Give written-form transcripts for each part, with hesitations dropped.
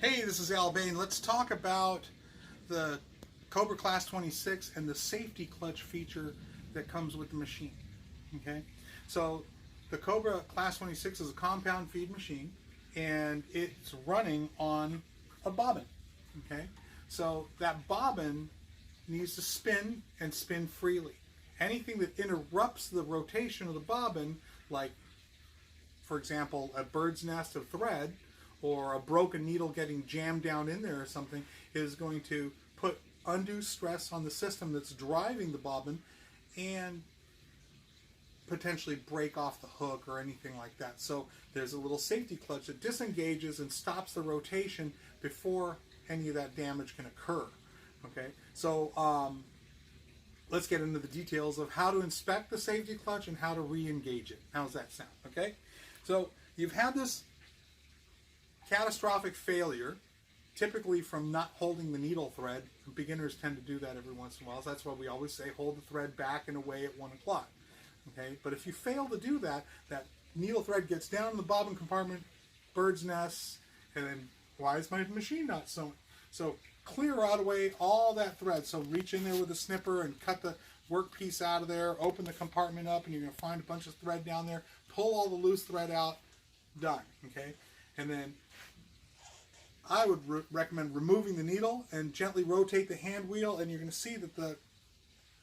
Hey, this is Al Bain. Let's talk about the Cobra Class 26 and the safety clutch feature that comes with the machine. Okay, so the Cobra Class 26 is a compound feed machine and it's running on a bobbin. Okay, so that bobbin needs to spin and spin freely. Anything that interrupts the rotation of the bobbin, like for example, a bird's nest of thread or a broken needle getting jammed down in there or something, is going to put undue stress on the system that's driving the bobbin and potentially break off the hook or anything like that. So there's a little safety clutch that disengages and stops the rotation before any of that damage can occur. Okay, so let's get into the details of how to inspect the safety clutch and how to re-engage it. How's that sound? Okay, so you've had this catastrophic failure, typically from not holding the needle thread. Beginners tend to do that every once in a while. So that's why we always say hold the thread back and away at 1 o'clock. Okay, but if you fail to do that, that needle thread gets down in the bobbin compartment, bird's nests, and then why is my machine not sewing? So clear out away all that thread. So reach in there with a snipper and cut the workpiece out of there, open the compartment up, and you're going to find a bunch of thread down there, pull all the loose thread out, done. Okay, and then I would recommend removing the needle and gently rotate the hand wheel, and you're going to see that the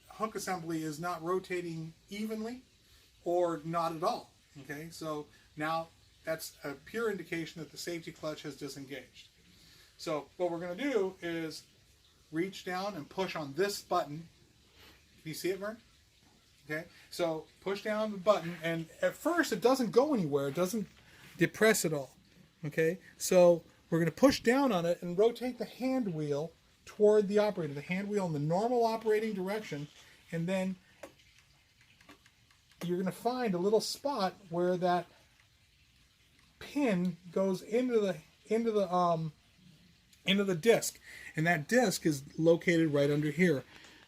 hook assembly is not rotating evenly or not at all. Okay, so now that's a pure indication that the safety clutch has disengaged. So what we're going to do is reach down and push on this button. Can you see it, Vern? Okay, so push down the button, and at first it doesn't go anywhere. It doesn't depress at all. Okay, so we're going to push down on it and rotate the hand wheel toward the operator, the hand wheel in the normal operating direction, and then you're going to find a little spot where that pin goes into the disc, and that disc is located right under here.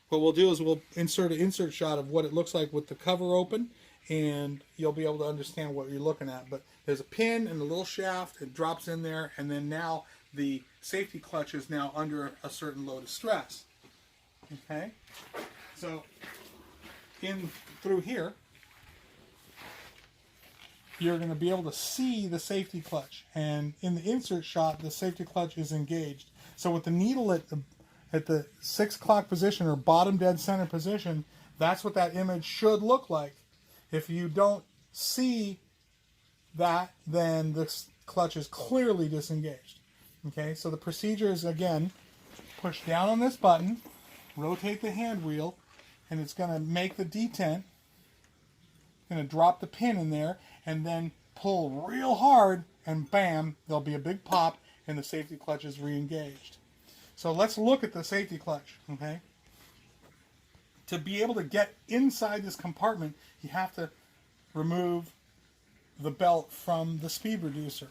What we'll do is we'll insert an insert shot of what it looks like with the cover open, and you'll be able to understand what you're looking at. But there's a pin and a little shaft. It drops in there, and then now the safety clutch is now under a certain load of stress. Okay, so in through here, you're going to be able to see the safety clutch, and in the insert shot, the safety clutch is engaged. So with the needle at the 6 o'clock position or bottom dead center position, that's what that image should look like. If you don't see that, then the clutch is clearly disengaged. Okay, so the procedure is, again, push down on this button, rotate the hand wheel, and it's going to make the detent. Going to drop the pin in there, and then pull real hard, and bam, there'll be a big pop, and the safety clutch is re-engaged. So let's look at the safety clutch. Okay, to be able to get inside this compartment, you have to remove the belt from the speed reducer.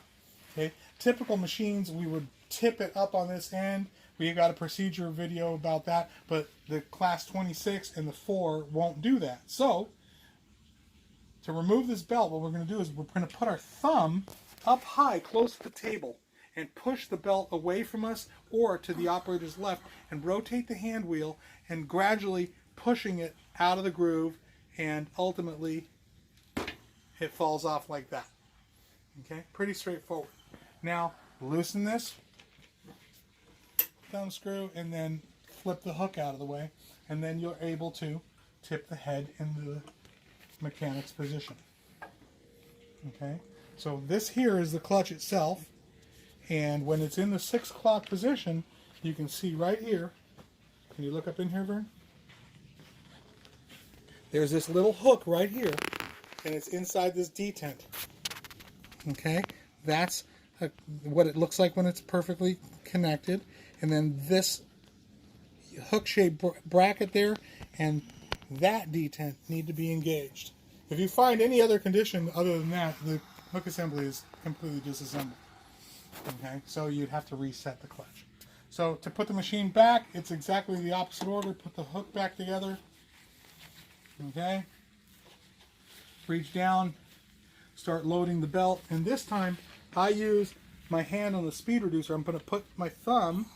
Okay, typical machines, we would tip it up on this end. We got a procedure video about that, but the Class 26 and the 4 won't do that. So to remove this belt, what we're going to do is we're going to put our thumb up high close to the table and push the belt away from us or to the operator's left and rotate the hand wheel and gradually pushing it out of the groove, and ultimately it falls off like that. Okay, pretty straightforward. Now loosen this thumb screw and then flip the hook out of the way, and then you're able to tip the head into the mechanic's position. Okay, so this here is the clutch itself, and when it's in the 6 o'clock position, you can see right here. Can you look up in here, Vern? There's this little hook right here, and it's inside this detent. Okay, that's what it looks like when it's perfectly connected, and then this hook-shaped bracket there and that detent need to be engaged. If you find any other condition other than that, the hook assembly is completely disassembled. Okay, so you'd have to reset the clutch. So to put the machine back, it's exactly the opposite order. Put the hook back together. Okay, reach down, start loading the belt, and this time I use my hand on the speed reducer, I'm going to put my thumb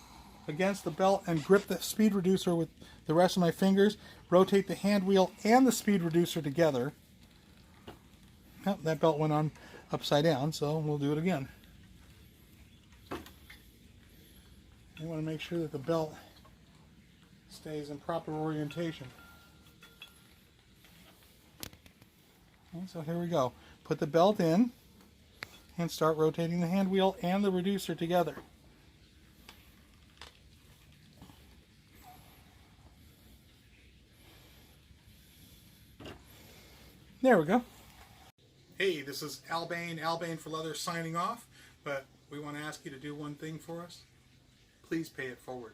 against the belt and grip the speed reducer with the rest of my fingers, rotate the hand wheel and the speed reducer together. Oh, that belt went on upside down, so we'll do it again. You want to make sure that the belt stays in proper orientation. And so here we go. Put the belt in and start rotating the hand wheel and the reducer together. There we go. Hey, this is Al Bain for Leather signing off, but we want to ask you to do one thing for us. Please pay it forward.